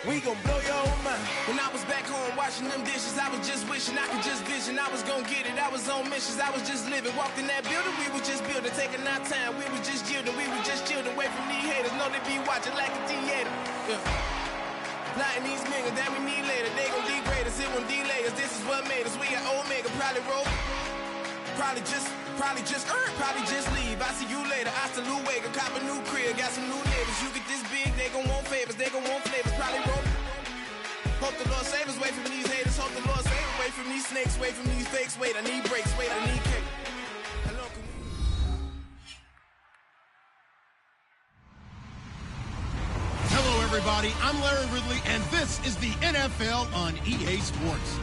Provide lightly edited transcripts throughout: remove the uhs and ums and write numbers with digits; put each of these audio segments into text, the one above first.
We gon' blow your own mind. When I was back home washing them dishes, I was just wishing I could just vision. I was gon' get it, I was on missions, I was just living. Walked in that building, we was just building, taking our time. We was just yielding, we was just chillin', away from these haters. Know they be watching like a theater. Yeah. Plotting these niggas that we need later. They gon' degrade us, it won't delay us. This is what made us. We got Omega, probably roll. Probably just leave. I see you later. I salute Wake, cop a new crib, got some new neighbors. You get this big, they gon' want favors, they gon' want flavors. Probably roll. Hope the Lord save us, away from these haters. Hope the Lord save us, away from these snakes, away from these fakes. Wait, I need breaks, wait, I need cake. Hello, everybody. I'm Larry Ridley, and this is the NFL on EA Sports.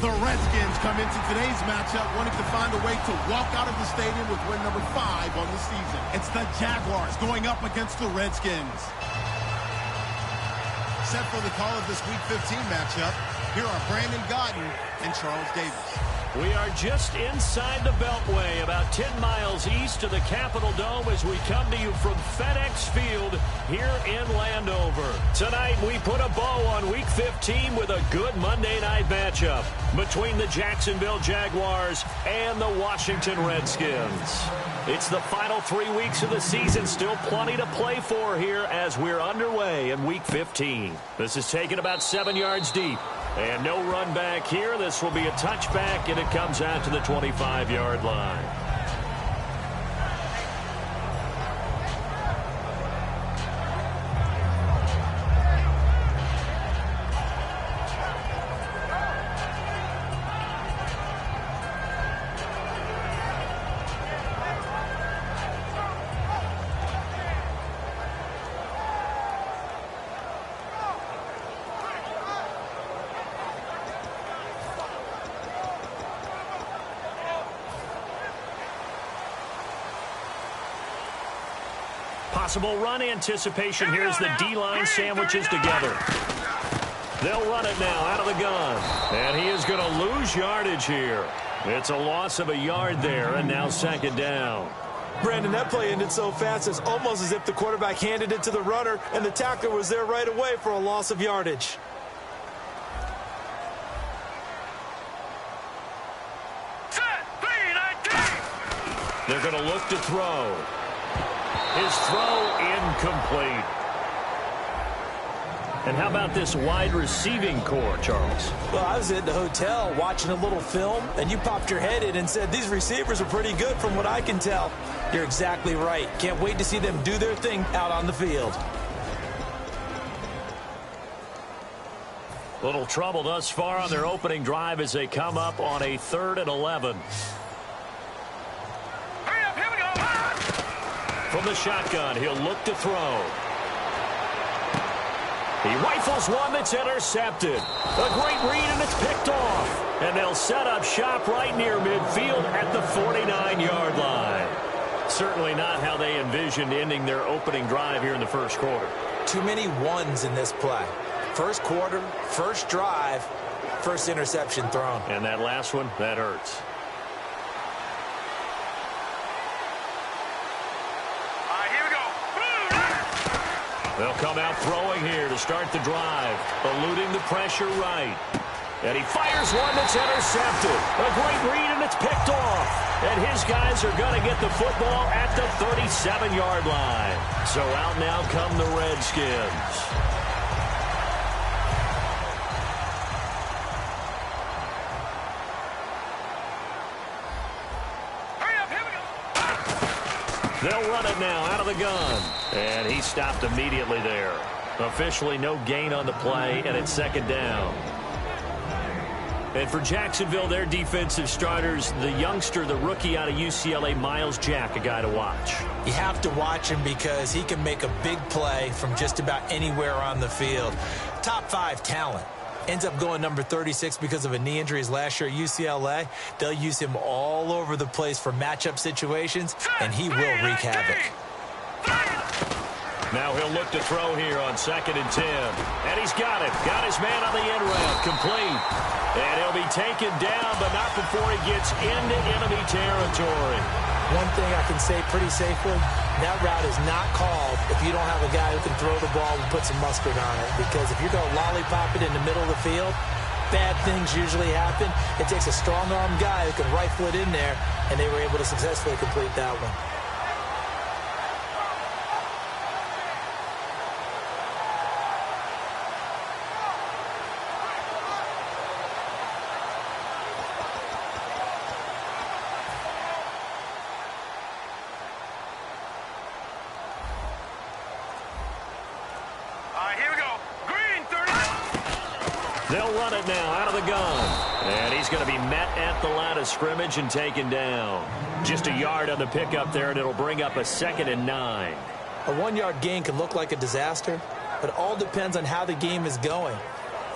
The Redskins come into today's matchup wanting to find a way to walk out of the stadium with win number 5 on the season. It's the Jaguars going up against the Redskins. Set for the call of this Week 15 matchup, here are Brandon Godden and Charles Davis. We are just inside the Beltway, about 10 miles east of the Capitol Dome as we come to you from FedEx Field here in Landover. Tonight, we put a bow on Week 15 with a good Monday night matchup between the Jacksonville Jaguars and the Washington Redskins. It's the final 3 weeks of the season, still plenty to play for here as we're underway in Week 15. This is taken about 7 yards deep. And no run back here. This will be a touchback, and it comes out to the 25-yard line. Possible run anticipation here as the D-line sandwiches together. They'll run it now out of the gun. And he is going to lose yardage here. It's a loss of a yard there, and now second down. Brandon, that play ended so fast, it's almost as if the quarterback handed it to the runner, and the tackler was there right away for a loss of yardage. They're going to look to throw. His throw incomplete. And how about this wide receiving core, Charles? Well, I was at the hotel watching a little film, and you popped your head in and said, these receivers are pretty good from what I can tell. You're exactly right. Can't wait to see them do their thing out on the field. Little trouble thus far on their opening drive as they come up on a 3rd and 11. From the shotgun, he'll look to throw. He rifles one that's intercepted. A great read, and it's picked off. And they'll set up shop right near midfield at the 49-yard line. Certainly not how they envisioned ending their opening drive here in the first quarter. Too many ones in this play. First quarter, first drive, first interception thrown. And that last one, that hurts. They'll come out throwing here to start the drive, eluding the pressure right. And he fires one that's intercepted. A great read, and it's picked off. And his guys are going to get the football at the 37-yard line. So out now come the Redskins. They'll run it now out of the gun. And he stopped immediately there. Officially no gain on the play, and it's second down. And for Jacksonville, their defensive starters, the youngster, the rookie out of UCLA, Miles Jack, a guy to watch. You have to watch him because he can make a big play from just about anywhere on the field. Top 5 talent. Ends up going number 36 because of a knee injury his last year at UCLA. They'll use him all over the place for matchup situations, and he will wreak havoc. Now he'll look to throw here on 2nd and 10. And he's got it. Got his man on the end route. Complete. And he'll be taken down, but not before he gets into enemy territory. One thing I can say pretty safely, that route is not called if you don't have a guy who can throw the ball and put some mustard on it. Because if you're going to lollipop it in the middle of the field, bad things usually happen. It takes a strong-arm guy who can rifle it in there, and they were able to successfully complete that one. They'll run it now out of the gun. And he's going to be met at the line of scrimmage and taken down. Just a yard on the pickup there, and it'll bring up a 2nd and 9. A 1-yard gain can look like a disaster, but it all depends on how the game is going.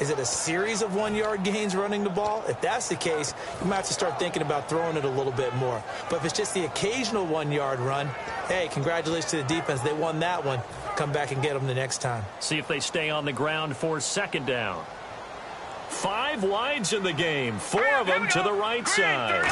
Is it a series of 1-yard gains running the ball? If that's the case, you might have to start thinking about throwing it a little bit more. But if it's just the occasional 1-yard run, hey, congratulations to the defense. They won that one. Come back and get them the next time. See if they stay on the ground for 2nd down. 5 wides in the game, 4 of them to the right side.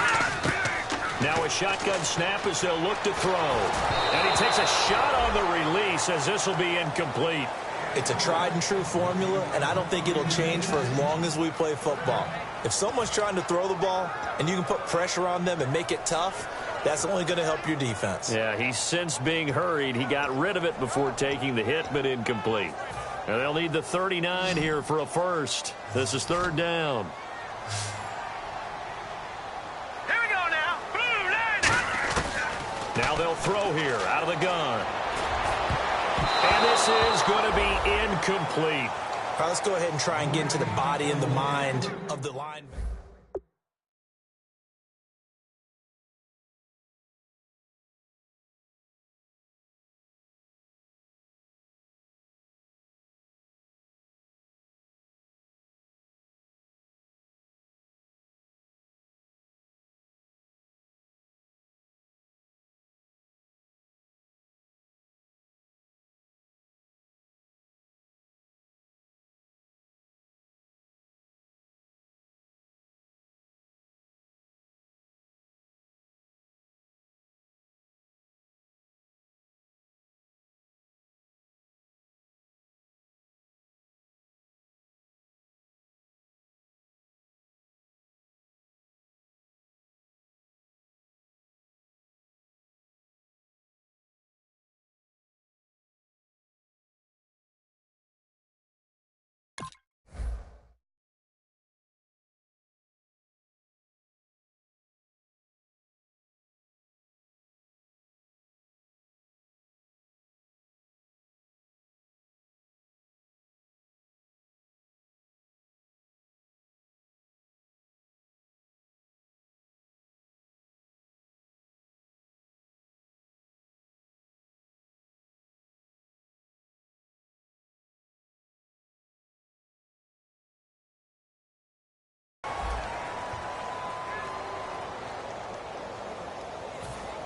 Now a shotgun snap as they'll look to throw. And he takes a shot on the release as this will be incomplete. It's a tried-and-true formula, and I don't think it'll change for as long as we play football. If someone's trying to throw the ball and you can put pressure on them and make it tough, that's only going to help your defense. Yeah, he's since being hurried. He got rid of it before taking the hit, but incomplete. And they'll need the 39 here for a first. This is 3rd down. Here we go now. Now they'll throw here out of the gun. And this is going to be incomplete. All right, let's go ahead and try and get into the body and the mind of the linebacker.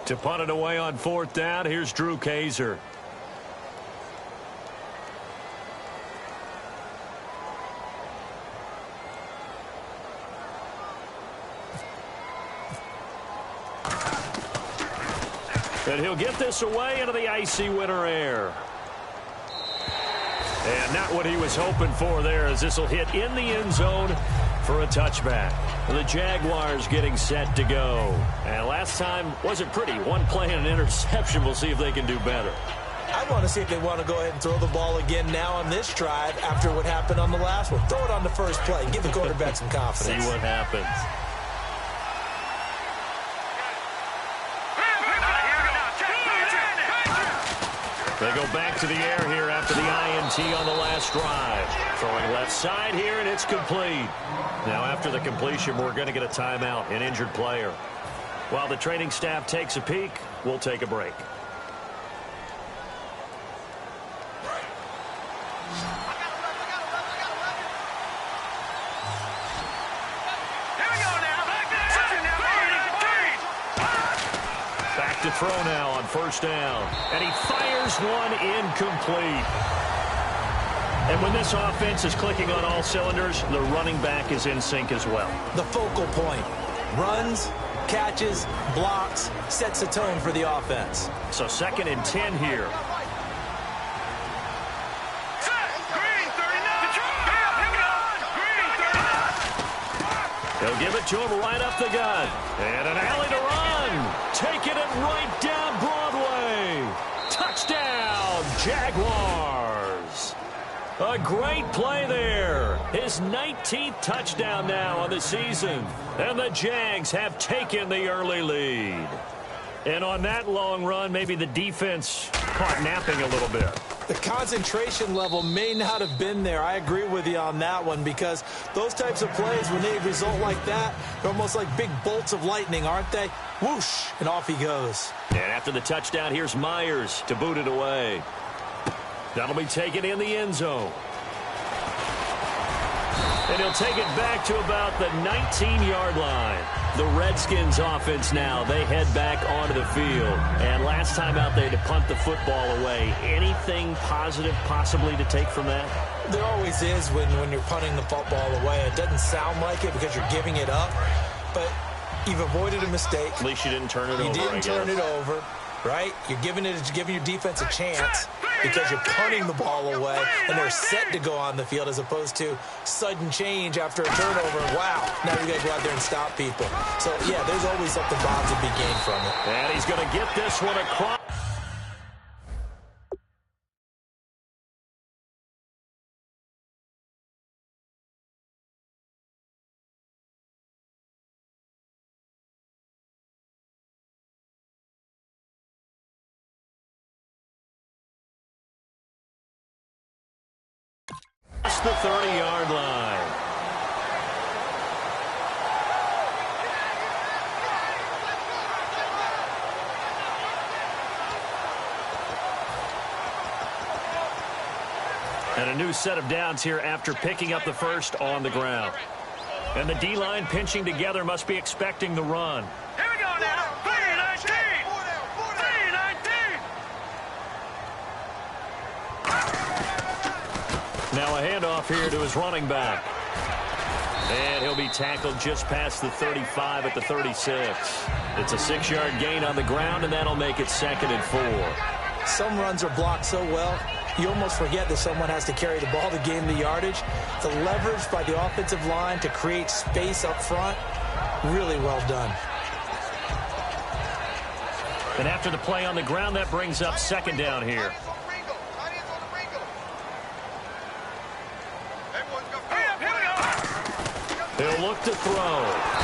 To punt it away on 4th down, here's Drew Kaiser. And he'll get this away into the icy winter air. And not what he was hoping for there, as this will hit in the end zone for a touchback. The Jaguars getting set to go. And last time wasn't pretty. One play and an interception. We'll see if they can do better. I want to see if they want to go ahead and throw the ball again now on this drive after what happened on the last one. Throw it on the first play. Give the quarterback some confidence. See what happens. They go back to the air here after the INT on the last drive. Throwing left side here, and it's complete. Now, after the completion, we're going to get a timeout, an injured player. While the training staff takes a peek, we'll take a break. To throw now on 1st down, and he fires one incomplete. And when this offense is clicking on all cylinders, the running back is in sync as well. The focal point. Runs, catches, blocks, sets the tone for the offense. So 2nd and 10 here. They'll give it to him right up the gut. And an alley to run. Taking it right down Broadway. Touchdown, Jaguars. A great play there. His 19th touchdown now on the season. And the Jags have taken the early lead. And on that long run, maybe the defense caught napping a little bit. The concentration level may not have been there. I agree with you on that one, because those types of plays, when they result like that, they're almost like big bolts of lightning, aren't they? Whoosh, and off he goes. And after the touchdown, here's Myers to boot it away. That'll be taken in the end zone. And he'll take it back to about the 19-yard line. The Redskins offense now, they head back onto the field. And last time out, they had to punt the football away. Anything positive possibly to take from that? There always is when you're punting the football away. It doesn't sound like it because you're giving it up, but you've avoided a mistake. At least you didn't turn it over, You didn't turn it over, right? You're giving your defense a chance because you're punting the ball away, and they're set to go on the field as opposed to sudden change after a turnover. Wow, now you got to go out there and stop people. So, yeah, there's always something Bob to be gained from it. And he's going to get this one across. The 30-yard line. And a new set of downs here after picking up the first on the ground. And the D-line pinching together must be expecting the run. Here we go now. 3-19. 3-19. Now a handoff here to his running back. And he'll be tackled just past the 35 at the 36. It's a 6-yard gain on the ground, and that'll make it 2nd and 4. Some runs are blocked so well, you almost forget that someone has to carry the ball to gain the yardage. The leverage by the offensive line to create space up front, really well done. And after the play on the ground, that brings up 2nd down here. He'll look to throw.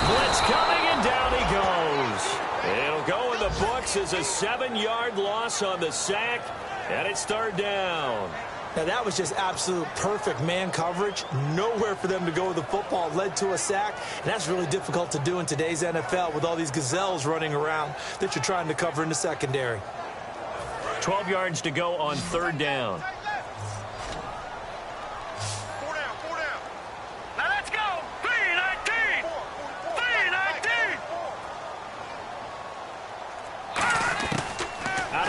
Blitz coming, and down he goes. It'll go in the books as a 7-yard loss on the sack, and it's 3rd down. Now, that was just absolute perfect man coverage. Nowhere for them to go with the football. Led to a sack, and that's really difficult to do in today's NFL with all these gazelles running around that you're trying to cover in the secondary. 12 yards to go on 3rd down.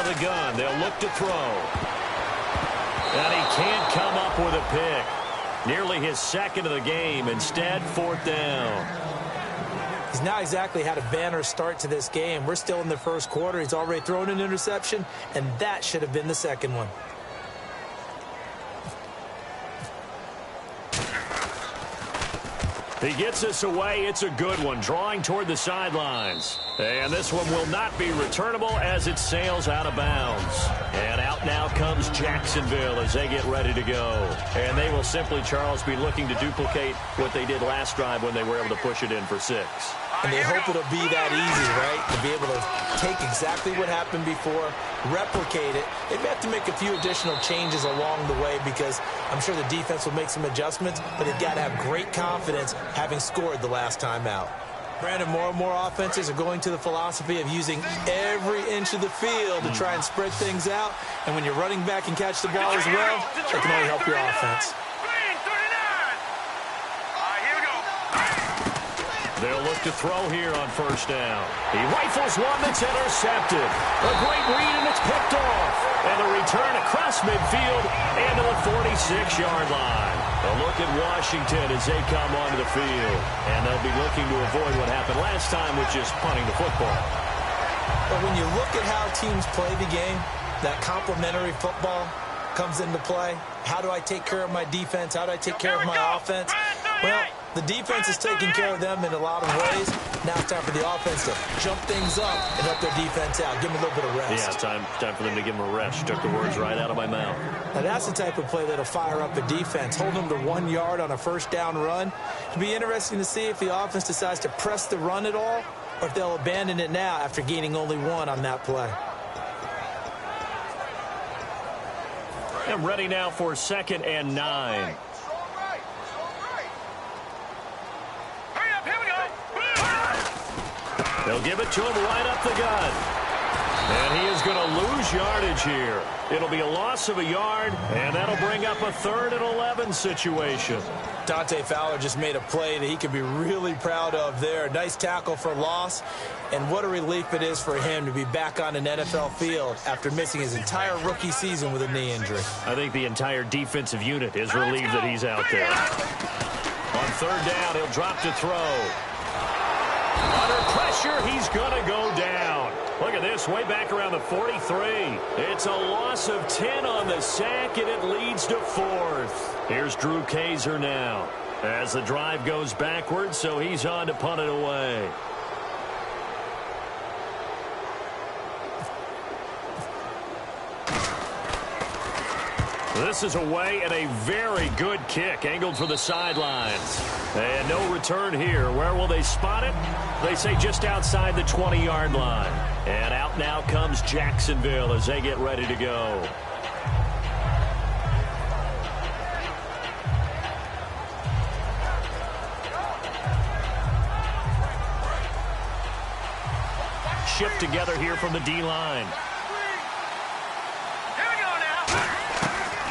The gun. They'll look to throw. And he can't come up with a pick. Nearly his 2nd of the game. Instead, 4th down. He's not exactly had a banner start to this game. We're still in the first quarter. He's already thrown an interception, and that should have been the 2nd one. He gets us away. It's a good one. Drawing toward the sidelines. And this one will not be returnable as it sails out of bounds. And out now comes Jacksonville as they get ready to go. And they will simply, Charles, be looking to duplicate what they did last drive when they were able to push it in for 6. And they hope it'll be that easy, right? To be able to take exactly what happened before, replicate it. They may have to make a few additional changes along the way because I'm sure the defense will make some adjustments, but they've got to have great confidence having scored the last time out. Brandon, more and more offenses are going to the philosophy of using every inch of the field to try and spread things out. And when you're running back and catch the ball as well, it can only help your offense. They'll look to throw here on first down. He rifles one that's intercepted. A great read, and it's picked off. And the return across midfield and to the 46-yard line. A look at Washington as they come onto the field. And they'll be looking to avoid what happened last time, which is punting the football. But when you look at how teams play the game, that complementary football comes into play. How do I take care of my defense? How do I take care of my offense? Well, the defense is taking care of them in a lot of ways. Now it's time for the offense to jump things up and help their defense out. Give them a little bit of rest. Yeah, time for them to give them a rest. You took the words right out of my mouth. Now that's the type of play that'll fire up a defense. Hold them to 1 yard on a first down run. It'll be interesting to see if the offense decides to press the run at all, or if they'll abandon it now after gaining only 1 on that play. And ready now for 2nd and 9. They'll give it to him right up the gut. And he is going to lose yardage here. It'll be a loss of a yard, and that'll bring up a 3rd and 11 situation. Dante Fowler just made a play that he could be really proud of there. Nice tackle for loss, and what a relief it is for him to be back on an NFL field after missing his entire rookie season with a knee injury. I think the entire defensive unit is relieved that he's out there. On 3rd down, he'll drop to throw. Under pressure, he's going to go down. Look at this, way back around the 43. It's a loss of 10 on the sack, and it leads to 4th. Here's Drew Kaiser now as the drive goes backwards, so he's on to punt it away. This is away, and a very good kick angled for the sidelines. And no return here. Where will they spot it? They say just outside the 20-yard line. And out now comes Jacksonville as they get ready to go. Shift together here from the D-line.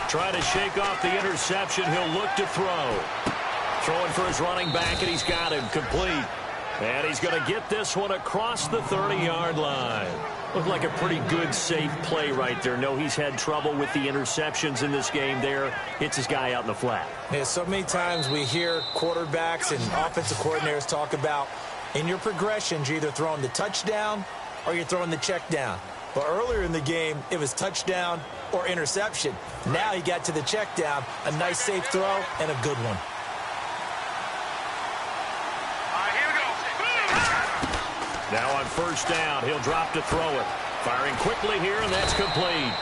Try to shake off the interception. He'll look to throw. Throwing for his running back, and he's got him complete. And he's going to get this one across the 30-yard line. Looked like a pretty good, safe play right there. No, he's had trouble with the interceptions in this game there. Hits his guy out in the flat. Yeah, so many times we hear quarterbacks and offensive coordinators talk about in your progressions, you're either throwing the touchdown or you're throwing the check down. But earlier in the game, it was touchdown or interception. Now he got to the check down, a nice safe throw, and a good one. Now on first down, he'll drop to throw it. Firing quickly here, and that's complete.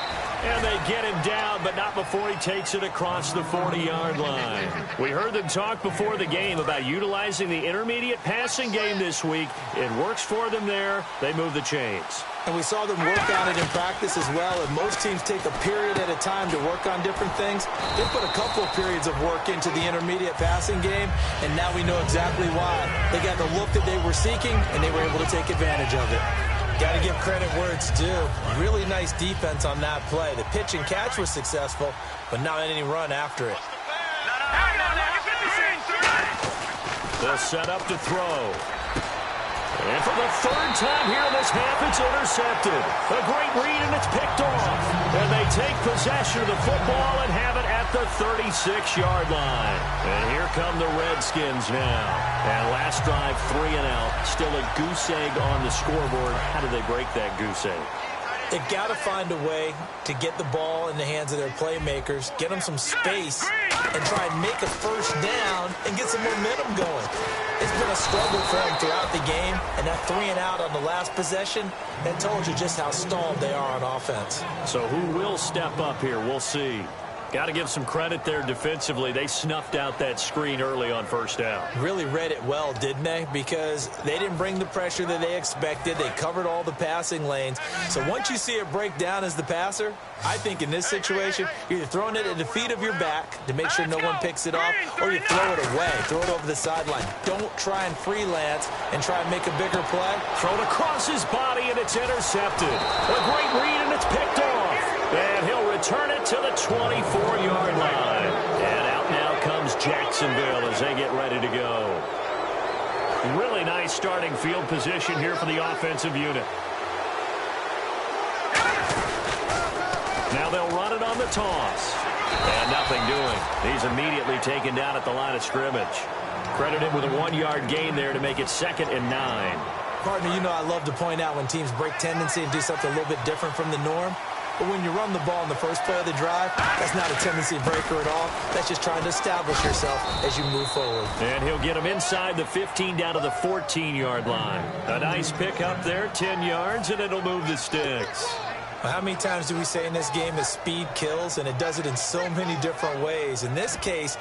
And they get him down, but not before he takes it across the 40-yard line. We heard them talk before the game about utilizing the intermediate passing game this week. It works for them there. They move the chains. And we saw them work on it in practice as well. And most teams take a period at a time to work on different things. They put a couple of periods of work into the intermediate passing game, and now we know exactly why. They got the look that they were seeking, and they were able to take advantage of it. Got to give credit where it's due. Really nice defense on that play. The pitch and catch was successful, but not any run after it. They'll set up to throw. And for the 3rd time here in this half, it's intercepted. A great read, and it's picked off. And they take possession of the football and have it at the 36-yard line. And here come the Redskins now. And last drive, 3 and out. Still a goose egg on the scoreboard. How did they break that goose egg? They've got to find a way to get the ball in the hands of their playmakers, get them some space, and try and make a first down and get some momentum going. It's been a struggle for them throughout the game, and that 3 and out on the last possession, that told you just how stalled they are on offense. So who will step up here? We'll see. Got to give some credit there defensively. They snuffed out that screen early on first down. Really read it well, didn't they? Because they didn't bring the pressure that they expected. They covered all the passing lanes. So once you see it break down as the passer, I think in this situation, you're either throwing it at the feet of your back to make sure no one picks it off, or you throw it away, throw it over the sideline. Don't try and freelance and try and make a bigger play. Thrown across his body, and it's intercepted. A great read, and it's picked off. And he'll return it to the 24-yard line. And out now comes Jacksonville as they get ready to go. Really nice starting field position here for the offensive unit. Now they'll run it on the toss. And nothing doing. He's immediately taken down at the line of scrimmage. Credit him with a 1-yard gain there to make it 2nd and 9. Partner, you know I love to point out when teams break tendency and do something a little bit different from the norm. But when you run the ball in the first play of the drive, that's not a tendency breaker at all. That's just trying to establish yourself as you move forward. And he'll get him inside the 15 down to the 14-yard line. A nice pick up there, 10 yards, and it'll move the sticks. Well, how many times do we say in this game that speed kills, and it does it in so many different ways? In this case,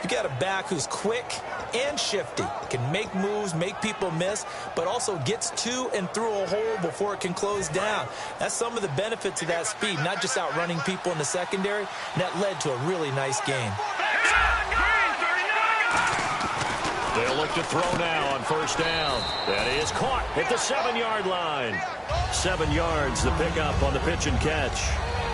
you got a back who's quick and shifty, can make moves, make people miss, but also gets to and through a hole before it can close down. That's some of the benefits of that speed, not just outrunning people in the secondary, and that led to a really nice game. They'll look to throw now on first down. That is caught at the 7-yard line. 7 yards, the pickup on the pitch and catch.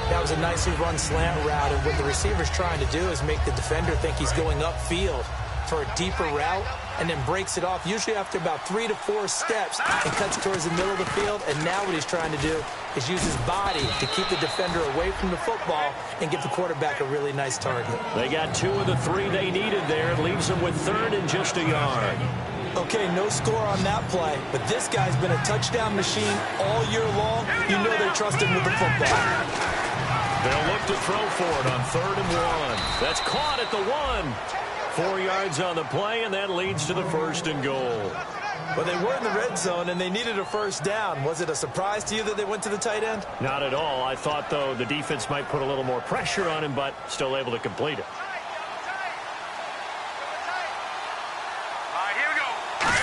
That was a nicely run slant route, and what the receiver's trying to do is make the defender think he's going upfield for a deeper route, and then breaks it off, usually after about 3 to 4 steps, and cuts towards the middle of the field. And now what he's trying to do is use his body to keep the defender away from the football and give the quarterback a really nice target. They got 2 of the 3 they needed there. It leaves them with 3rd and just a yard. Okay, no score on that play, but this guy's been a touchdown machine all year long. You know they trust him with the football. They'll look to throw for it on 3rd and 1. That's caught at the 1. 4 yards on the play, and that leads to the 1st and goal. Well, they were in the red zone, and they needed a first down. Was it a surprise to you that they went to the tight end? Not at all. I thought, though, the defense might put a little more pressure on him, but still able to complete it.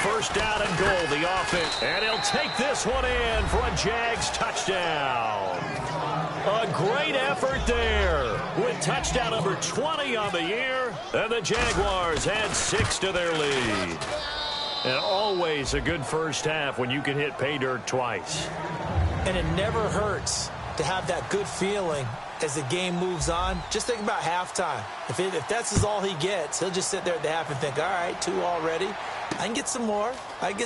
First down and goal, the offense. And he'll take this one in for a Jags touchdown. A great effort there with touchdown number 20 on the year. And the Jaguars add 6 to their lead. And always a good first half when you can hit pay dirt twice. And it never hurts to have that good feeling as the game moves on. Just think about halftime. If that's all he gets, he'll just sit there at the half and think, all right, 2 already. I can get some more. And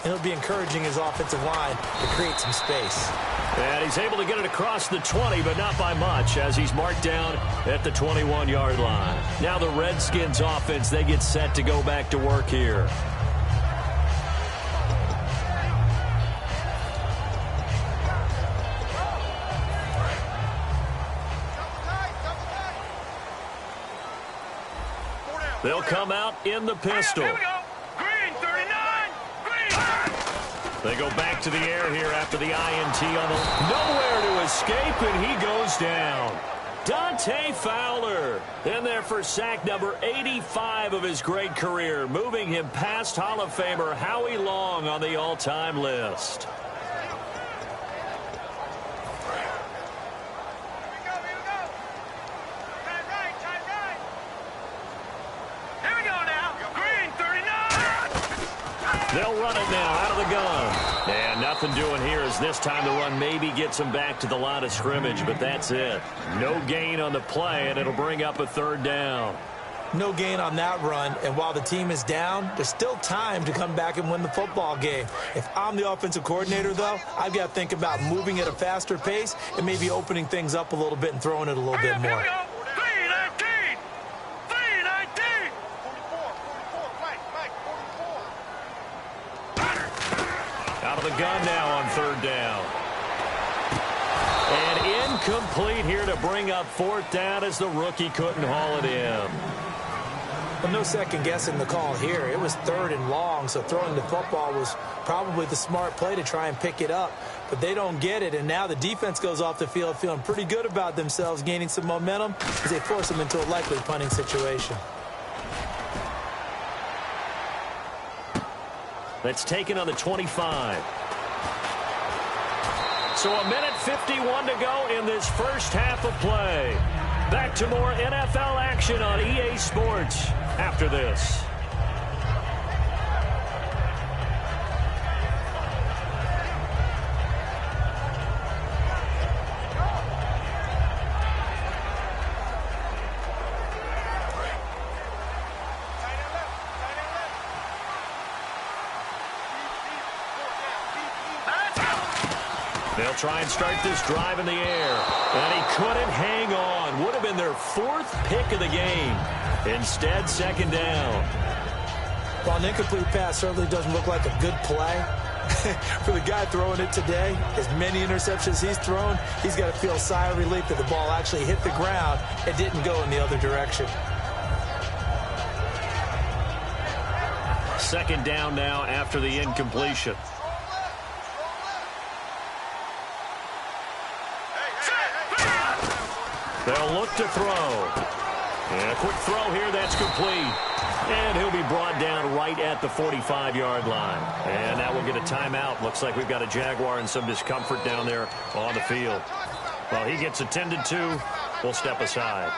he'll be encouraging his offensive line to create some space. And he's able to get it across the 20, but not by much, as he's marked down at the 21-yard line. Now the Redskins offense, they get set to go back to work here. They'll come out in the pistol. Here we go. Green, 39. Green. They go back to the air here after the INT on the... Nowhere to escape, and he goes down. Dante Fowler in there for sack number 85 of his great career, moving him past Hall of Famer Howie Long on the all-time list. They'll run it now out of the gun. And nothing doing here as this time the run maybe gets them back to the line of scrimmage, but that's it. No gain on the play, and it'll bring up a 3rd down. No gain on that run, and while the team is down, there's still time to come back and win the football game. If I'm the offensive coordinator, though, I've got to think about moving at a faster pace and maybe opening things up a little bit and throwing it a little bit more. Out of the gun now on 3rd down. And incomplete here to bring up 4th down as the rookie couldn't haul it in. Well, no second guessing the call here. It was 3rd and long, so throwing the football was probably the smart play to try and pick it up. But they don't get it, and now the defense goes off the field feeling pretty good about themselves, gaining some momentum as they force them into a likely punting situation. That's taken on the 25. So 1:51 to go in this first half of play. Back to more NFL action on EA Sports after this. They'll try and start this drive in the air. And he couldn't hang on. Would have been their 4th pick of the game. Instead, 2nd down. Well, an incomplete pass certainly doesn't look like a good play. For the guy throwing it today, as many interceptions he's thrown, he's got to feel a sigh of relief that the ball actually hit the ground and didn't go in the other direction. 2nd down now after the incompletion. They'll look to throw. And a quick throw here, that's complete. And he'll be brought down right at the 45-yard line. And that will get a timeout. Looks like we've got a Jaguar in some discomfort down there on the field. Well, he gets attended to. We'll step aside.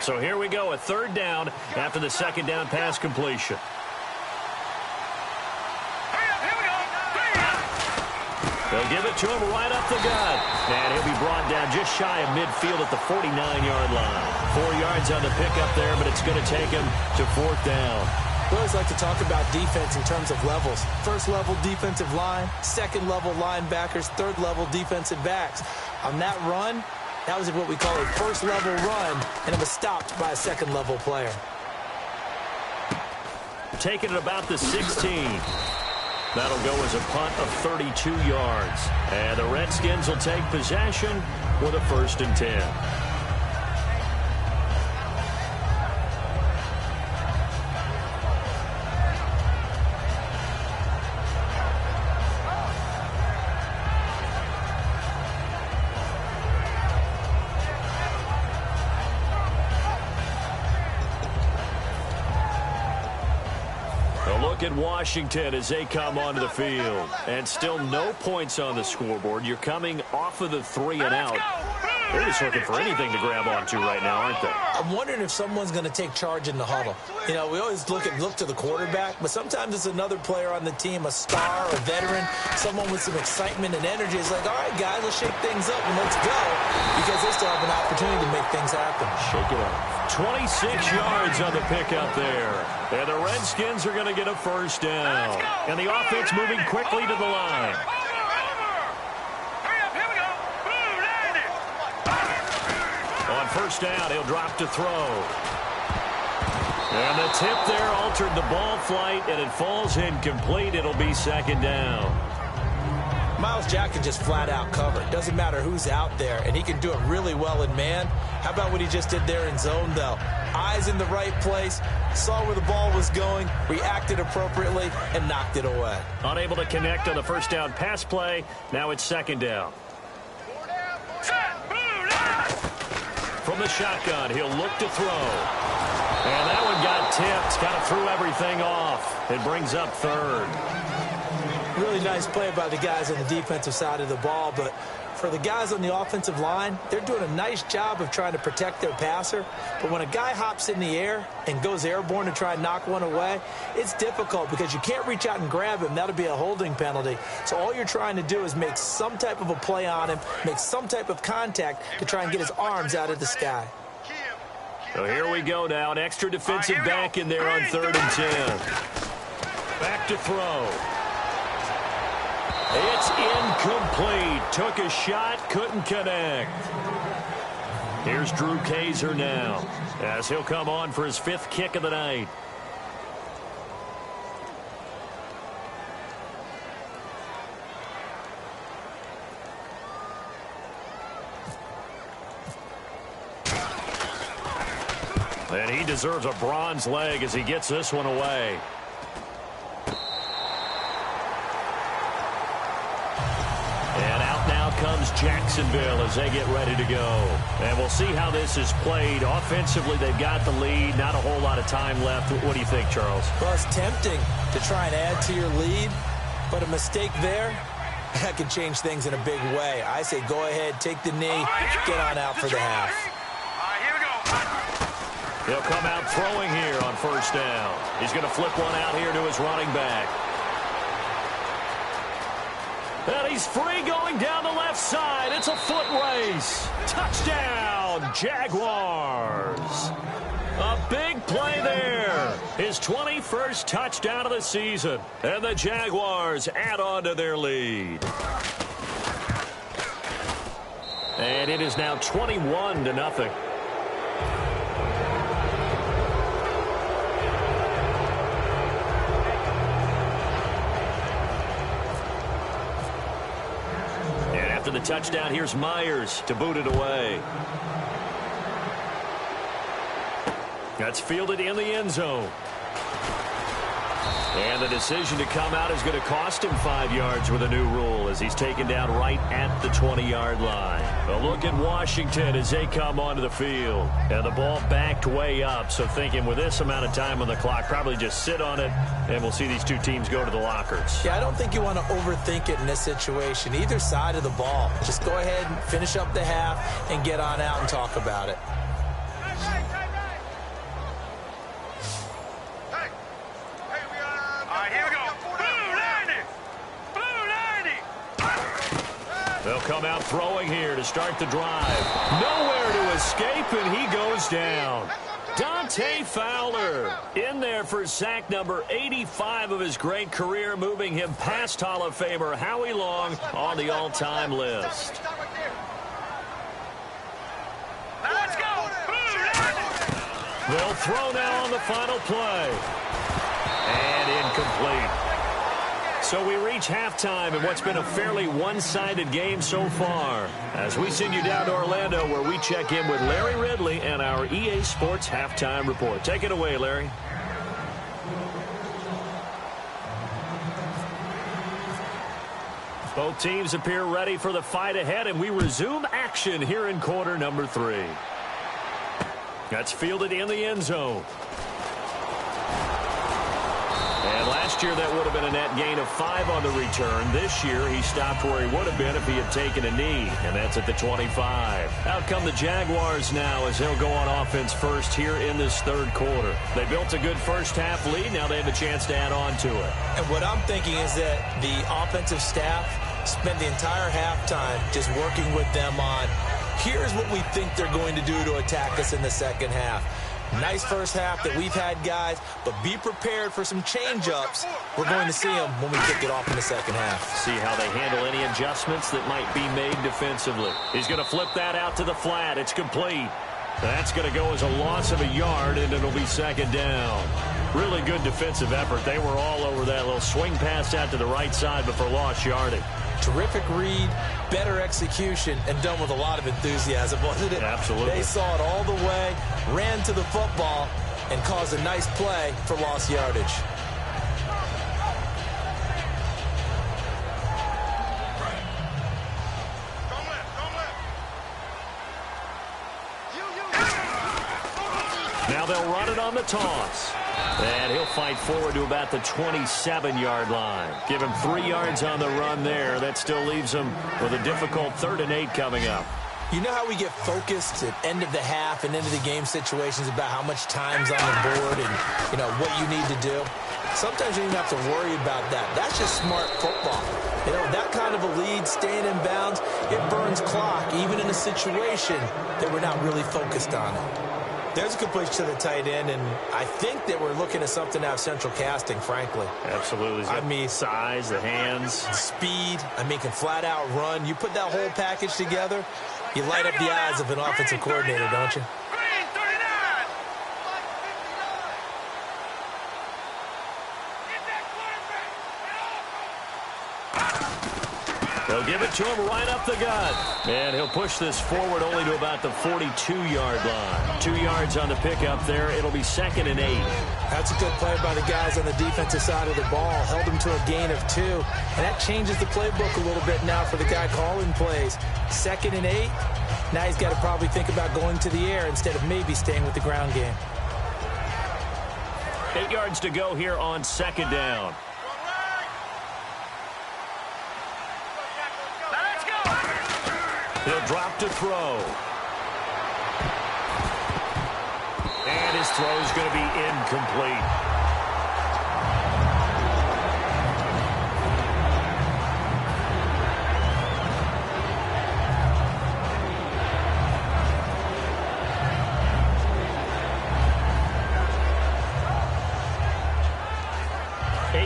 So here we go, a 3rd down after the 2nd down pass completion. They'll give it to him right up the gut. And he'll be brought down just shy of midfield at the 49-yard line. 4 yards on the pickup there, but it's going to take him to 4th down. We always like to talk about defense in terms of levels. 1st level defensive line, 2nd level linebackers, 3rd level defensive backs. On that run, that was what we call a 1st level run, and it was stopped by a 2nd level player. Taking it about the 16. That'll go as a punt of 32 yards. And the Redskins will take possession with a 1st and 10. Look at Washington as they come onto the field. And still no points on the scoreboard. You're coming off of the 3 and out. They're just looking for anything to grab onto right now, aren't they? I'm wondering if someone's going to take charge in the huddle. You know, we always look to the quarterback, but sometimes it's another player on the team, a star, a veteran, someone with some excitement and energy. It's like, all right, guys, let's shake things up and let's go, because they still have an opportunity to make things happen. Shake it up. 26 yards on the pickup there. And the Redskins are going to get a 1st down. And the offense moving quickly to the line. On 1st down, he'll drop to throw. And the tip there altered the ball flight, and it falls incomplete. It'll be 2nd down. Myles Jack can just flat out cover. Doesn't matter who's out there, and he can do it really well in man. How about what he just did there in zone, though? Eyes in the right place, saw where the ball was going, reacted appropriately, and knocked it away. Unable to connect on the 1st down pass play. Now it's 2nd down. From the shotgun, he'll look to throw. And that one got tipped. Kind of threw everything off. It brings up 3rd. Really nice play by the guys on the defensive side of the ball, but for the guys on the offensive line, they're doing a nice job of trying to protect their passer. But when a guy hops in the air and goes airborne to try and knock one away, it's difficult because you can't reach out and grab him. That'll be a holding penalty. So all you're trying to do is make some type of a play on him, make some type of contact to try and get his arms out of the sky. So here we go now. An extra defensive back in there on 3rd and 10. Back to throw. It's incomplete. Took a shot, couldn't connect. Here's Drew Kaiser now as he'll come on for his 5th kick of the night. And he deserves a bronze leg as he gets this one away. Comes Jacksonville as they get ready to go. And we'll see how this is played. Offensively, they've got the lead. Not a whole lot of time left. What do you think, Charles? Well, it's tempting to try and add to your lead, but a mistake there, that can change things in a big way. I say go ahead, take the knee, get on out for the half. He'll come out throwing here on 1st down. He's going to flip one out here to his running back. And he's free going down the left side. It's a foot race. Touchdown, Jaguars. A big play there. His 21st touchdown of the season. And the Jaguars add on to their lead. And it is now 21-0. And after the touchdown, here's Myers to boot it away. That's fielded in the end zone. And the decision to come out is going to cost him 5 yards with a new rule as he's taken down right at the 20-yard line. A look at Washington as they come onto the field. And the ball backed way up, so thinking with this amount of time on the clock, probably just sit on it, and we'll see these two teams go to the lockers. Yeah, I don't think you want to overthink it in this situation. Either side of the ball. Just go ahead and finish up the half and get on out and talk about it. They'll come out throwing here to start the drive. Nowhere to escape, and he goes down. Dante Fowler in there for sack number 85 of his great career, moving him past Hall of Famer Howie Long on the all-time list. Let's go! They'll throw now on the final play. And incomplete. So we reach halftime in what's been a fairly one-sided game so far. As we send you down to Orlando, where we check in with Larry Ridley and our EA Sports Halftime Report. Take it away, Larry. Both teams appear ready for the fight ahead, and we resume action here in quarter number 3. That's fielded in the end zone. And last year, that would have been a net gain of 5 on the return. This year, he stopped where he would have been if he had taken a knee, and that's at the 25. Out come the Jaguars now as they'll go on offense first here in this third quarter. They built a good first-half lead. Now they have a chance to add on to it. And what I'm thinking is that the offensive staff spent the entire halftime just working with them on, here's what we think they're going to do to attack us in the second half. Nice first half that we've had, guys, but be prepared for some change-ups. We're going to see them when we kick it off in the second half. See how they handle any adjustments that might be made defensively. He's going to flip that out to the flat. It's complete. That's going to go as a loss of a yard, and it'll be second down. Really good defensive effort. They were all over that little swing pass out to the right side before lost yardage. Terrific read, better execution, and done with a lot of enthusiasm, wasn't it? Absolutely. They saw it all the way, ran to the football, and caused a nice play for lost yardage. Now they'll run it on the toss. And he'll fight forward to about the 27-yard line. Give him 3 yards on the run there. That still leaves him with a difficult 3rd and 8 coming up. You know how we get focused at end of the half and into the game situations about how much time's on the board and, you know, what you need to do? Sometimes you don't even have to worry about that. That's just smart football. You know, that kind of a lead, staying in bounds, it burns clock, even in a situation that we're not really focused on it. There's a completion to the tight end, and I think that we're looking at something out of central casting, frankly. Absolutely. I mean, size, the hands. Speed. I mean, can flat out run. You put that whole package together, you light up the eyes of an offensive coordinator, don't you? They'll give it to him right up the gut. And he'll push this forward only to about the 42-yard line. 2 yards on the pickup there. It'll be 2nd and 8. That's a good play by the guys on the defensive side of the ball. Held him to a gain of 2. And that changes the playbook a little bit now for the guy calling plays. 2nd and 8. Now he's got to probably think about going to the air instead of maybe staying with the ground game. 8 yards to go here on 2nd down. He'll drop to throw. And his throw is going to be incomplete.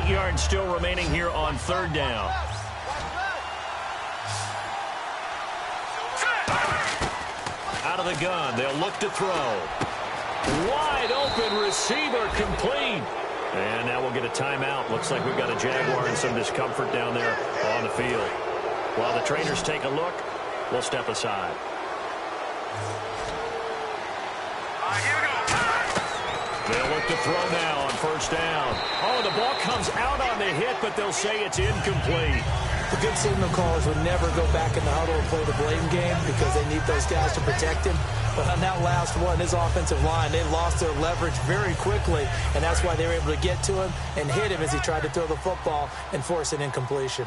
8 yards still remaining here on 3rd down. Out of the gun, they'll look to throw. Wide open receiver, complete. And now we'll get a timeout. Looks like we've got a Jaguar in some discomfort down there on the field. While the trainers take a look, we'll step aside. They'll look to throw now on 1st down. Oh, the ball comes out on the hit, but they'll say it's incomplete. The good signal callers would never go back in the huddle and play the blame game because they need those guys to protect him. But on that last one, his offensive line, they lost their leverage very quickly, and that's why they were able to get to him and hit him as he tried to throw the football and force an incompletion.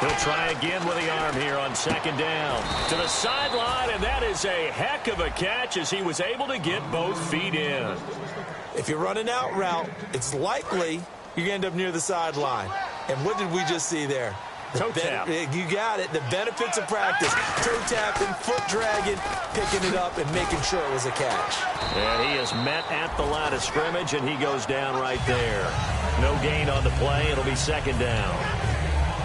He'll try again with the arm here on 2nd down. To the sideline, and that is a heck of a catch as he was able to get both feet in. If you're running out route, it's likely you're going to end up near the sideline. And what did we just see there? Toe tap. You got it. The benefits of practice. Toe tapping, foot dragging, picking it up, and making sure it was a catch. And he is met at the line of scrimmage, and he goes down right there. No gain on the play. It'll be 2nd down.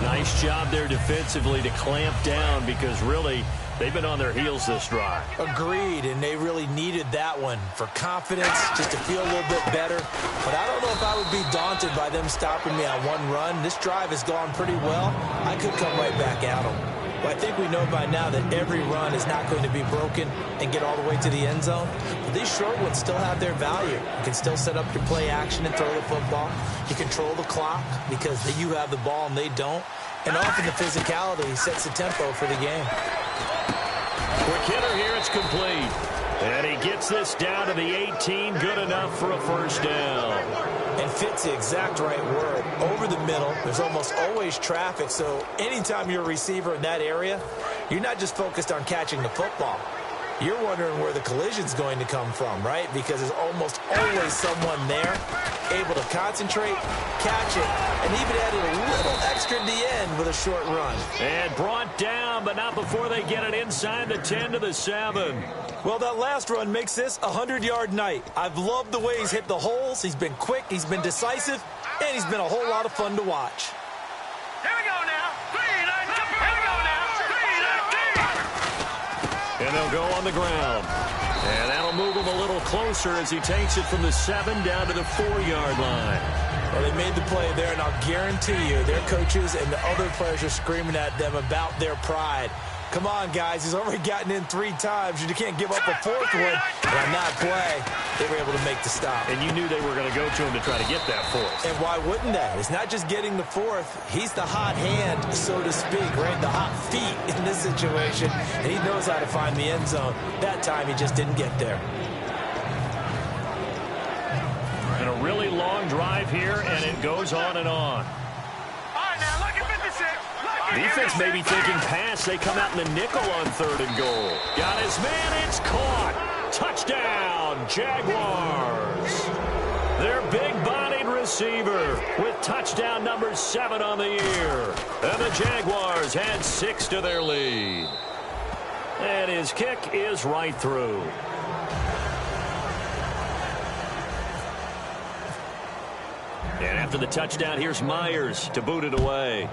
Nice job there defensively to clamp down because really they've been on their heels this drive. Agreed, and they really needed that one for confidence, just to feel a little bit better. But I don't know if I would be daunted by them stopping me on one run. This drive has gone pretty well. I could come right back at them. But I think we know by now that every run is not going to be broken and get all the way to the end zone. But these short ones still have their value. You can still set up your play action and throw the football. You control the clock because you have the ball and they don't. And often the physicality sets the tempo for the game. Quick hitter here, it's complete. And he gets this down to the 18, good enough for a 1st down. And fits the exact right word. Over the middle, there's almost always traffic, so anytime you're a receiver in that area, you're not just focused on catching the football. You're wondering where the collision's going to come from, right? Because there's almost always someone there able to concentrate, catch it, and even added a little extra at the end with a short run. And brought down, but not before they get it inside the 10 to the 7. Well, that last run makes this a 100-yard night. I've loved the way he's hit the holes. He's been quick, he's been decisive, and he's been a whole lot of fun to watch. Here we go now. 3-9, here we go now. 3-9. And they'll go on the ground. And that'll move him a little closer as he takes it from the 7 down to the 4-yard line. Well, they made the play there, and I'll guarantee you their coaches and the other players are screaming at them about their pride. Come on, guys. He's already gotten in 3 times. You can't give up a 4th one. And on that play, they were able to make the stop. And you knew they were going to go to him to try to get that 4th. And why wouldn't they? It's not just getting the 4th. He's the hot hand, so to speak, right? The hot feet in this situation. And he knows how to find the end zone. That time, he just didn't get there. And a really long drive here, and it goes on and on. All right, now look at 56. Defense may be thinking pass. They come out in the nickel on 3rd and goal. Got his man. It's caught. Touchdown, Jaguars. Their big-bodied receiver with touchdown number 7 on the year. And the Jaguars add 6 to their lead. And his kick is right through. And after the touchdown, here's Myers to boot it away.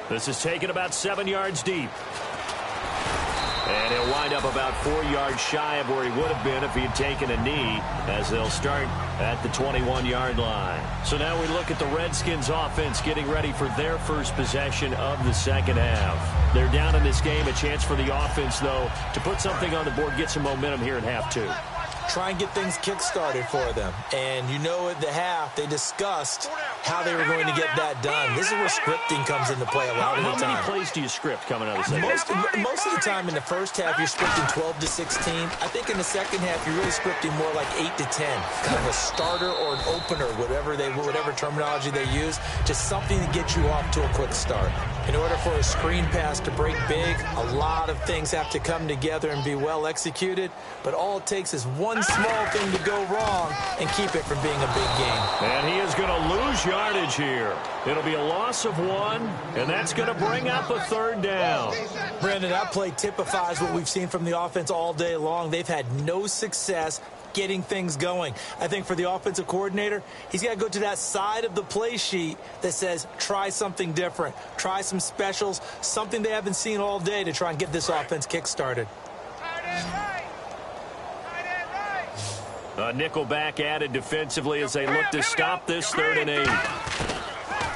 This is taken about 7 yards deep. And he'll wind up about 4 yards shy of where he would have been if he had taken a knee, as they'll start at the 21-yard line. So now we look at the Redskins offense getting ready for their first possession of the 2nd half. They're down in this game. A chance for the offense, though, to put something on the board, get some momentum here in half 2. Try and get things kick-started for them. And you know at the half, they discussed how they were going to get that done. This is where scripting comes into play a lot of the time. How many plays do you script coming out of the second half? Most of the time in the first half, you're scripting 12 to 16. I think in the second half, you're really scripting more like 8 to 10. Kind of a starter or an opener, whatever terminology they use. Just something to get you off to a quick start. In order for a screen pass to break big, a lot of things have to come together and be well executed. But all it takes is one one small thing to go wrong and keep it from being a big game. And he is going to lose yardage here. It'll be a loss of 1, and that's going to bring up a 3rd down. Brandon, that play typifies what we've seen from the offense all day long. They've had no success getting things going. I think for the offensive coordinator, he's got to go to that side of the play sheet that says try something different, try some specials, something they haven't seen all day to try and get this offense kick-started. A nickel back added defensively as they look to stop this 3rd and 8.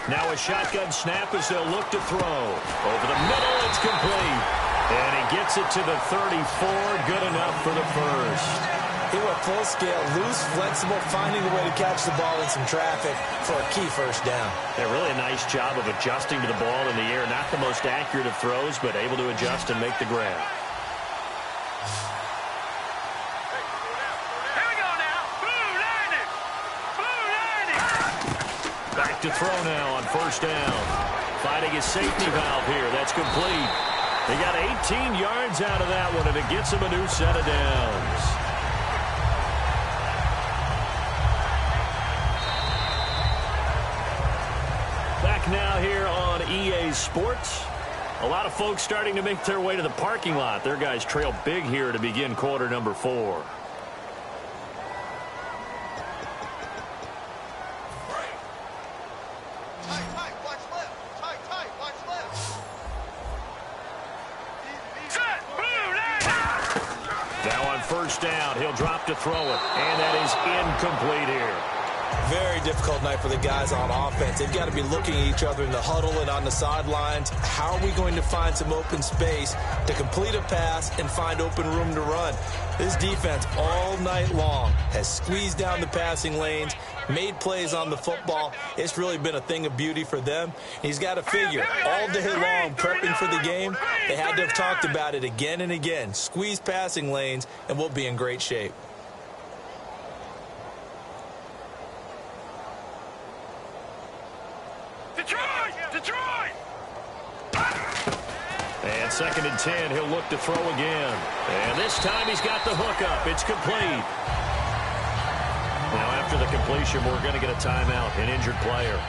Now a shotgun snap as they'll look to throw. Over the middle, it's complete. And he gets it to the 34, good enough for the first. He went full scale, loose, flexible, finding a way to catch the ball in some traffic for a key first down. Yeah, really a nice job of adjusting to the ball in the air. Not the most accurate of throws, but able to adjust and make the grab. Back to throw now on first down. Finding his safety valve here. That's complete. They got 18 yards out of that one, and it gets him a new set of downs. Back now here on EA Sports. A lot of folks starting to make their way to the parking lot. Their guys trail big here to begin quarter number 4. Now on first down, he'll drop to throw it, and that is incomplete here. Very difficult night for the guys on offense. They've got to be looking at each other in the huddle and on the sidelines. How are we going to find some open space to complete a pass and find open room to run? This defense all night long has squeezed down the passing lanes, made plays on the football. It's really been a thing of beauty for them. He's got to figure all day long prepping for the game, they had to have talked about it again and again. Squeeze passing lanes and we'll be in great shape. Detroit! And 2nd and 10, he'll look to throw again. And this time he's got the hook up. It's complete. Now after the completion, we're going to get a timeout, an injured player.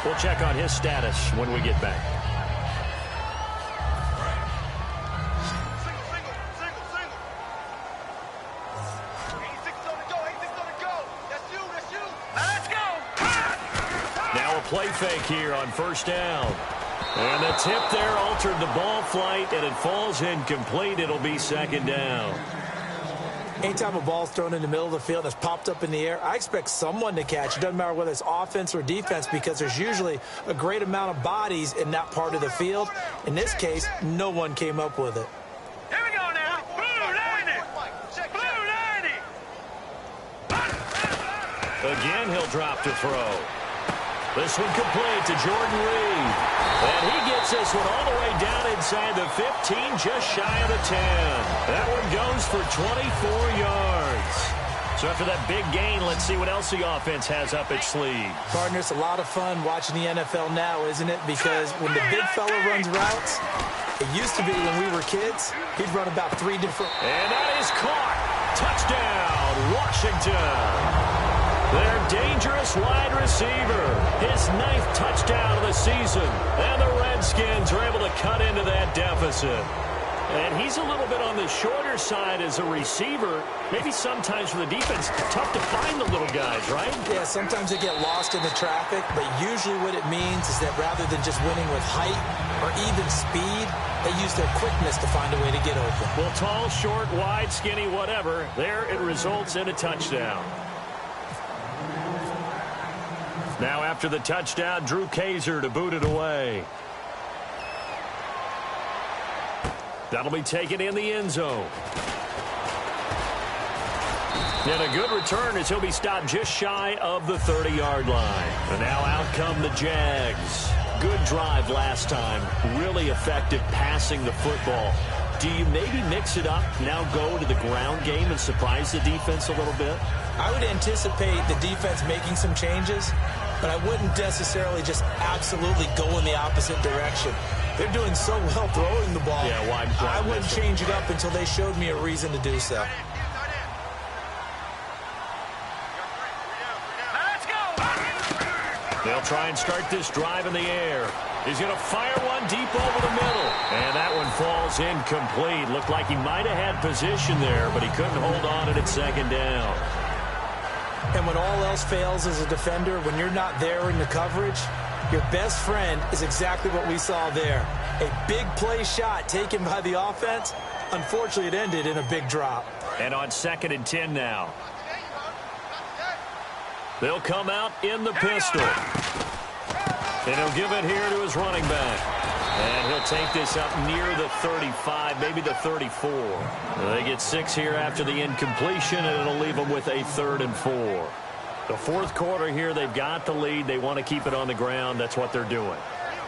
We'll check on his status when we get back. Play fake here on first down. And the tip there altered the ball flight, and it falls incomplete. It'll be 2nd down. Anytime a ball's thrown in the middle of the field that's popped up in the air, I expect someone to catch. It doesn't matter whether it's offense or defense because there's usually a great amount of bodies in that part of the field. In this case, no one came up with it. Here we go now. Blue 90. Again, he'll drop to throw. This one complete to Jordan Reed. And he gets this one all the way down inside the 15, just shy of the 10. That one goes for 24 yards. So after that big gain, let's see what else the offense has up its sleeve. Partner, it's a lot of fun watching the NFL now, isn't it? Because when the big fella runs routes, it used to be when we were kids, he'd run about 3 different. And that is caught. Touchdown, Washington. Their dangerous wide receiver, his 9th touchdown of the season. And the Redskins are able to cut into that deficit. And he's a little bit on the shorter side as a receiver. Maybe sometimes for the defense, tough to find the little guys, right? Yeah, sometimes they get lost in the traffic, but usually what it means is that rather than just winning with height or even speed, they use their quickness to find a way to get open. Well, tall, short, wide, skinny, whatever, there it results in a touchdown. Now after the touchdown, Drew Kaiser to boot it away. That'll be taken in the end zone. And a good return as he'll be stopped just shy of the 30-yard line. And now out come the Jags. Good drive last time. Really effective passing the football. Do you maybe mix it up, now go to the ground game and surprise the defense a little bit? I would anticipate the defense making some changes, but I wouldn't necessarily just absolutely go in the opposite direction. They're doing so well throwing the ball. Yeah, why I wouldn't change it up until they showed me a reason to do so. They'll try and start this drive in the air. He's going to fire one deep over the middle. And that one falls incomplete. Looked like he might have had position there, but he couldn't hold on at second down. And when all else fails as a defender, when you're not there in the coverage, your best friend is exactly what we saw there. A big play shot taken by the offense. Unfortunately, it ended in a big drop. And on 2nd and 10 now. They'll come out in the pistol. And he'll give it here to his running back. And he'll take this up near the 35, maybe the 34. They get 6 here after the incompletion, and it'll leave them with a 3rd and 4. The 4th quarter here, they've got the lead. They want to keep it on the ground. That's what they're doing.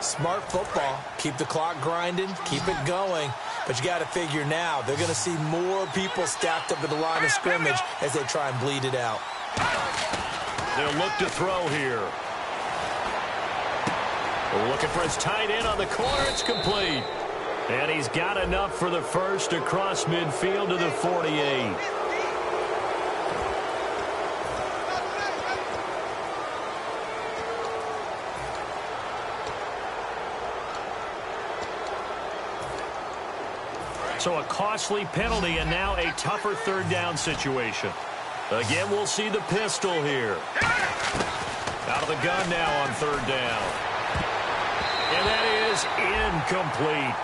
Smart football. Keep the clock grinding. Keep it going. But you got to figure now, they're going to see more people stacked up at the line of scrimmage as they try and bleed it out. They'll look to throw here. Looking for his tight end on the corner. It's complete. And he's got enough for the first across midfield to the 48. So a costly penalty and now a tougher 3rd down situation. Again, we'll see the pistol here. Out of the gun now on 3rd down. And that is incomplete.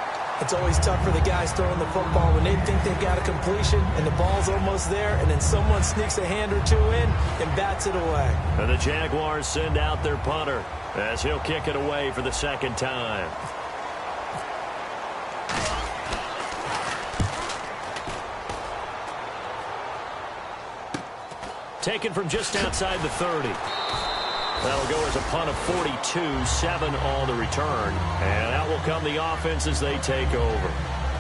It's always tough for the guys throwing the football when they think they've got a completion and the ball's almost there, and then someone sneaks a hand or two in and bats it away. And the Jaguars send out their punter as he'll kick it away for the 2nd time. Taken from just outside the 30. That'll go as a punt of 42, 7 on the return. And out will come the offense as they take over.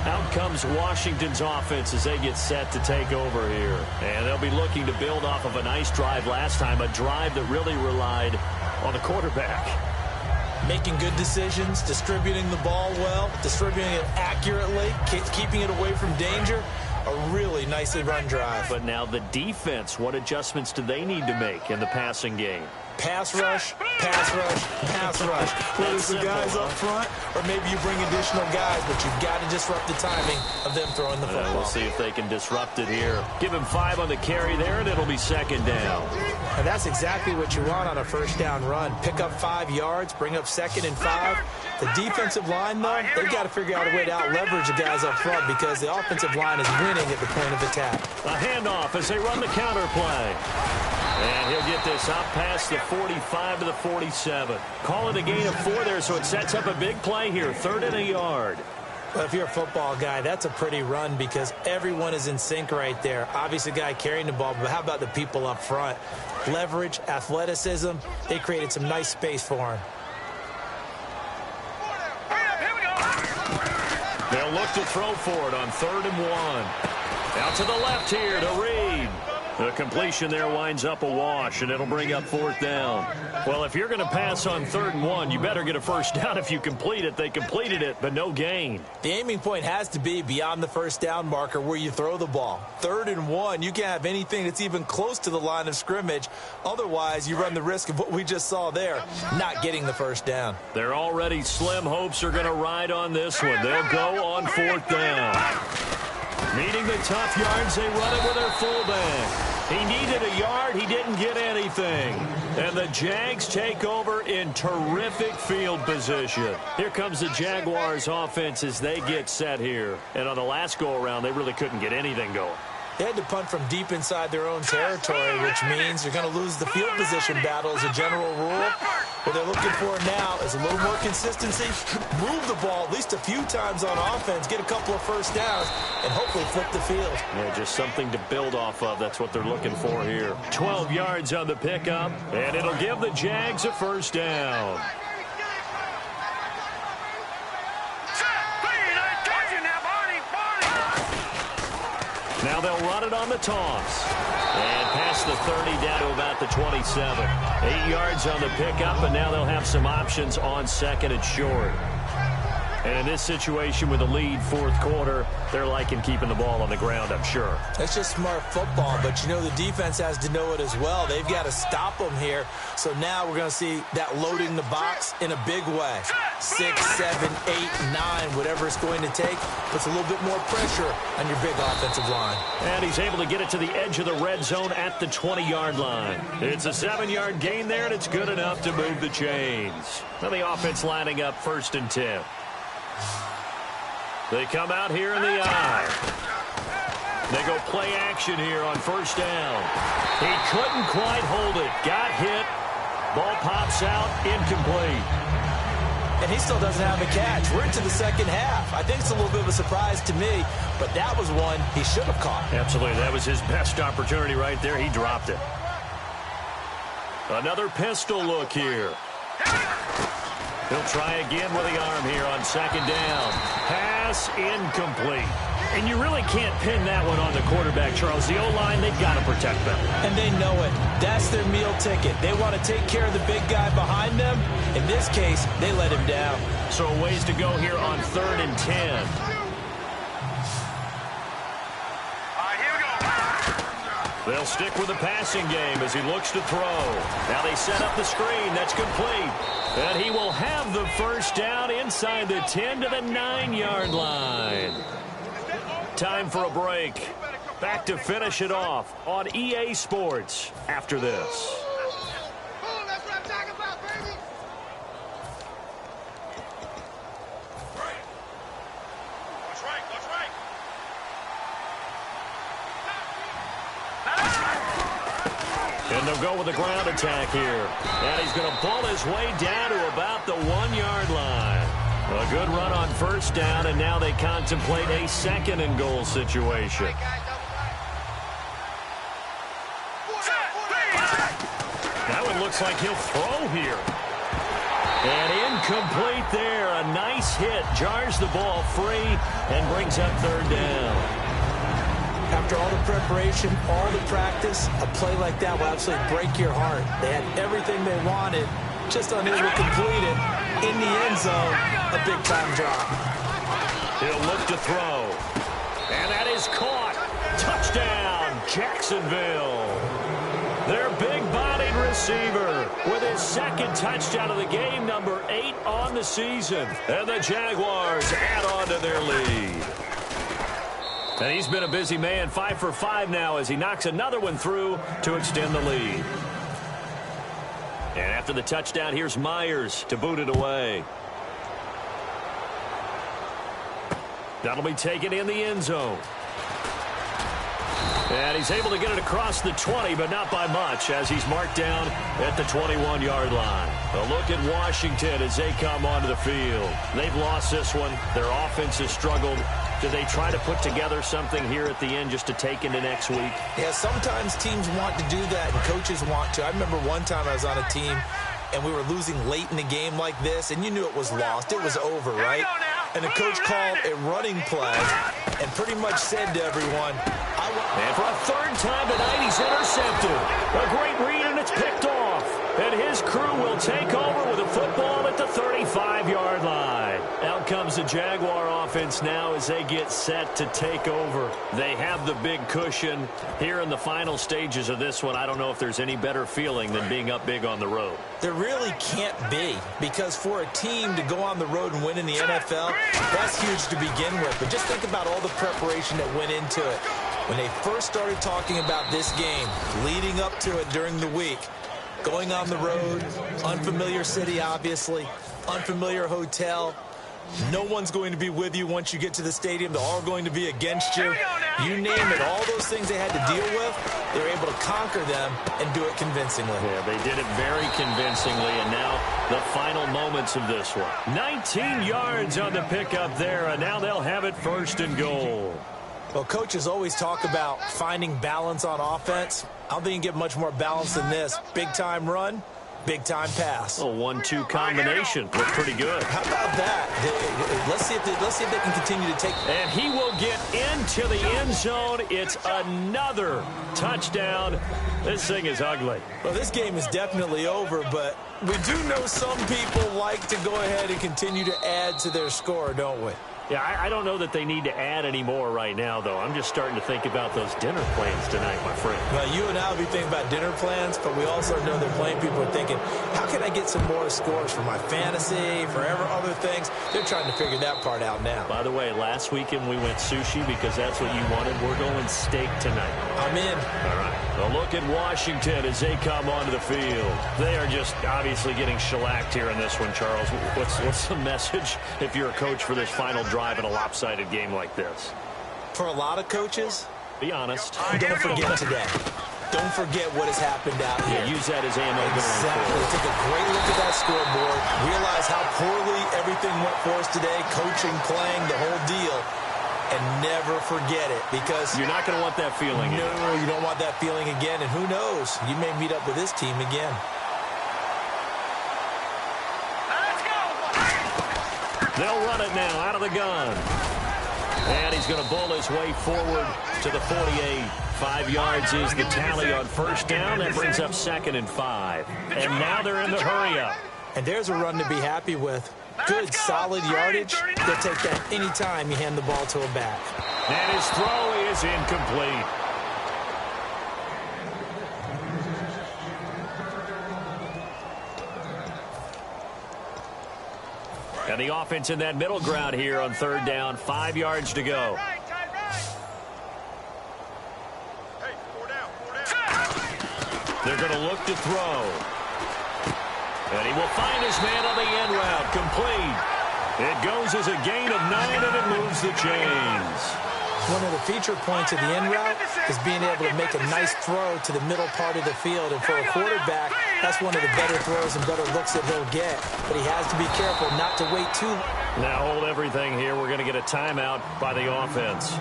Out comes Washington's offense as they get set to take over here. And they'll be looking to build off of a nice drive last time, a drive that really relied on the quarterback. Making good decisions, distributing the ball well, distributing it accurately, keeping it away from danger. A really nicely run drive. But now the defense, what adjustments do they need to make in the passing game? Pass rush, pass rush, pass rush. Whether it's the guys up front or maybe you bring additional guys, but you've got to disrupt the timing of them throwing the football. We'll see if they can disrupt it here. Give him 5 on the carry there, and it'll be 2nd down. And that's exactly what you want on a 1st down run. Pick up 5 yards, bring up 2nd and 5. The defensive line, though, they've got to figure out a way to out-leverage the guys up front because the offensive line is winning at the point of attack. A handoff as they run the counter play. And he'll get this up past the 45 to the 47. Call it a gain of 4 there, so it sets up a big play here. 3rd and a yard. Well, if you're a football guy, that's a pretty run because everyone is in sync right there. Obviously, the guy carrying the ball, but how about the people up front? Leverage, athleticism, they created some nice space for him. They'll look to throw for it on 3rd and 1. Out to the left here to Reed. The completion there winds up a wash, and it'll bring up 4th down. Well, if you're going to pass on 3rd and 1, you better get a 1st down if you complete it. They completed it, but no gain. The aiming point has to be beyond the 1st down marker where you throw the ball. 3rd and 1, you can't have anything that's even close to the line of scrimmage. Otherwise, you run the risk of what we just saw there, not getting the 1st down. Their already slim hopes are going to ride on this one. They'll go on 4th down. Needing the tough yards, they run it with their fullback. He needed a yard. He didn't get anything. And the Jags take over in terrific field position. Here comes the Jaguars offense as they get set here. And on the last go-around, they really couldn't get anything going. They had to punt from deep inside their own territory, which means you're going to lose the field position battle as a general rule. What they're looking for now is a little more consistency, move the ball at least a few times on offense, get a couple of 1st downs, and hopefully flip the field. Yeah, just something to build off of. That's what they're looking for here. 12 yards on the pickup, and it'll give the Jags a 1st down. Now they'll run it on the toss. And past the 30 down to about the 27. 8 yards on the pickup, and now they'll have some options on 2nd and short. And in this situation with a lead fourth quarter, they're liking keeping the ball on the ground, I'm sure. That's just smart football, but you know the defense has to know it as well. They've got to stop them here. So now we're going to see that loading the box in a big way. 6, 7, 8, 9, whatever it's going to take, puts a little bit more pressure on your big offensive line. And he's able to get it to the edge of the red zone at the 20-yard line. It's a 7-yard gain there, and it's good enough to move the chains. Now the offense lining up 1st and 10. They come out here in the eye. They go play action here on 1st down. He couldn't quite hold it. Got hit. Ball pops out. Incomplete. And he still doesn't have a catch. We're into the second half. I think it's a little bit of a surprise to me, but that was one he should have caught. Absolutely. That was his best opportunity right there. He dropped it. Another pistol look here. He'll try again with the arm here on 2nd down. Pass incomplete. And you really can't pin that one on the quarterback, Charles. The O-line, they've got to protect them. And they know it. That's their meal ticket. They want to take care of the big guy behind them. In this case, they let him down. So a ways to go here on 3rd and 10. They'll stick with the passing game as he looks to throw. Now they set up the screen. That's complete. And he will have the 1st down inside the 10 to the 9-yard line. Time for a break. Back to finish it off on EA Sports after this. That's what I'm talking about, baby. That's right. That's right. And they'll go with the ground attack here. And he's going to pull his way down to about the 1-yard line. A good run on 1st down, and now they contemplate a 2nd and goal situation. That one looks like he'll throw here. And incomplete there. A nice hit. Jars the ball free and brings up 3rd down. After all the preparation, all the practice, a play like that will absolutely break your heart. They had everything they wanted, just unable to complete it. In the end zone, a big-time drop. He'll look to throw. And that is caught. Touchdown, Jacksonville. Their big-bodied receiver with his 2nd touchdown of the game, number 8 on the season. And the Jaguars add on to their lead. And he's been a busy man, 5 for 5 now as he knocks another one through to extend the lead. And after the touchdown, here's Myers to boot it away. That'll be taken in the end zone. And he's able to get it across the 20, but not by much, as he's marked down at the 21-yard line. A look at Washington as they come onto the field. They've lost this one. Their offense has struggled. Do they try to put together something here at the end just to take into next week? Yeah, sometimes teams want to do that, and coaches want to. I remember one time I was on a team, and we were losing late in the game like this, and you knew it was lost. It was over, right? And the coach called a running play and pretty much said to everyone, and for a 3rd time tonight, he's intercepted. A great read, and it's picked off. And his crew will take over with a football at the 35-yard line. Out comes the Jaguar offense now as they get set to take over. They have the big cushion here in the final stages of this one. I don't know if there's any better feeling than being up big on the road. There really can't be, because for a team to go on the road and win in the NFL, that's huge to begin with. But just think about all the preparation that went into it. When they first started talking about this game, leading up to it during the week, going on the road, unfamiliar city, obviously, unfamiliar hotel. No one's going to be with you once you get to the stadium. They're all going to be against you. You name it, all those things they had to deal with, they were able to conquer them and do it convincingly. Yeah, they did it very convincingly, and now the final moments of this one. 19 yards on the pickup there, and now they'll have it 1st and goal. Well, coaches always talk about finding balance on offense. I don't think you can get much more balance than this. Big-time run, Big-time pass. A 1-2 combination. Looked pretty good. How about that? Let's see if they can continue to take. And he will get into the end zone. It's another touchdown. This thing is ugly. Well, this game is definitely over, but we do know some people like to go ahead and continue to add to their score, don't we? Yeah, I don't know that they need to add any more right now, though. I'm just starting to think about those dinner plans tonight, my friend. Well, you and I will be thinking about dinner plans, but we also know that plenty of people are thinking, how can I get some more scores for my fantasy, for other things? They're trying to figure that part out now. By the way, last weekend we went sushi because that's what you wanted. We're going steak tonight. I'm in. All right. A look at Washington as they come onto the field. They are just obviously getting shellacked here in this one, Charles. What's the message if you're a coach for this final drive in a lopsided game like this? For a lot of coaches, be honest. Don't forget today. Don't forget what has happened out here. Yeah, use that as ammo. Exactly. Take a great look at that scoreboard. Realize how poorly everything went for us today. Coaching, playing, the whole deal. And never forget it, because you're not going to want that feeling. No, you don't want that feeling again. And who knows? You may meet up with this team again. Let's go. They'll run it now out of the gun. And he's going to bowl his way forward to the 48. 5 yards is the tally on first down. That brings up 2nd and 5. And now they're in the hurry up. And there's a run to be happy with. Good, solid yardage. They'll take that any time you hand the ball to a back. And his throw is incomplete. And the offense in that middle ground here on 3rd down. 5 yards to go. They're going to look to throw. And he will find his man on the end route. Complete. It goes as a gain of 9, and it moves the chains. One of the feature points of the end route is being able to make a nice throw to the middle part of the field. And for a quarterback, that's one of the better throws and better looks that he'll get. But he has to be careful not to wait too long. Now hold everything here. We're going to get a timeout by the offense.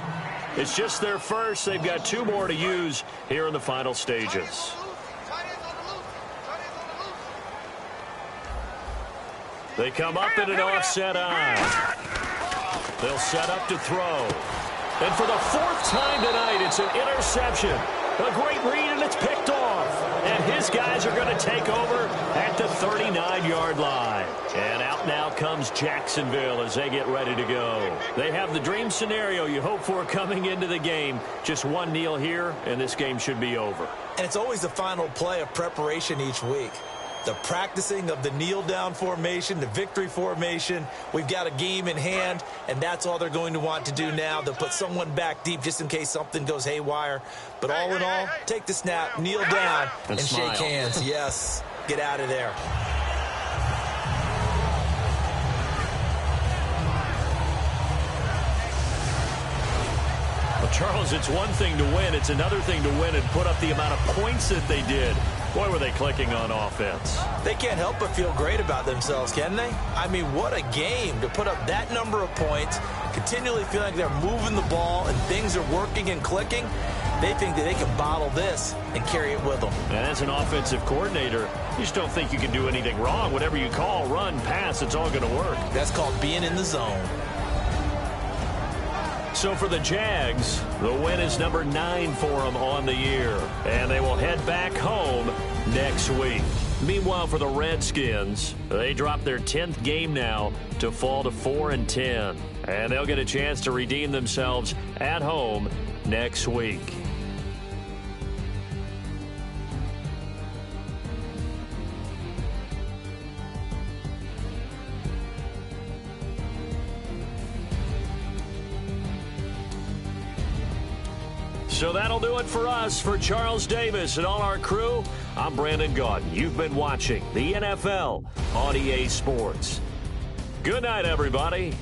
It's just their first. They've got 2 more to use here in the final stages. They come up in an offset eye. They'll set up to throw. And for the 4th time tonight, it's an interception. A great read, and it's picked off. And his guys are going to take over at the 39-yard line. And out now comes Jacksonville as they get ready to go. They have the dream scenario you hope for coming into the game. Just one kneel here, and this game should be over. And it's always the final play of preparation each week. The practicing of the kneel-down formation, the victory formation. We've got a game in hand, and that's all they're going to want to do now. They'll put someone back deep just in case something goes haywire. But all in all, take the snap, kneel down, and shake hands. Yes, get out of there. Well, Charles, it's one thing to win. It's another thing to win and put up the amount of points that they did. Boy, were they clicking on offense. They can't help but feel great about themselves, can they? I mean, what a game to put up that number of points, continually feeling like they're moving the ball and things are working and clicking. They think that they can bottle this and carry it with them. And as an offensive coordinator, you just don't think you can do anything wrong. Whatever you call, run, pass, it's all going to work. That's called being in the zone. So for the Jags, the win is number 9 for them on the year. And they will head back home next week. Meanwhile, for the Redskins, they drop their 10th game now to fall to 4-10. And they'll get a chance to redeem themselves at home next week. So that'll do it for us. For Charles Davis and all our crew, I'm Brandon Gaudin. You've been watching the NFL on EA Sports. Good night, everybody.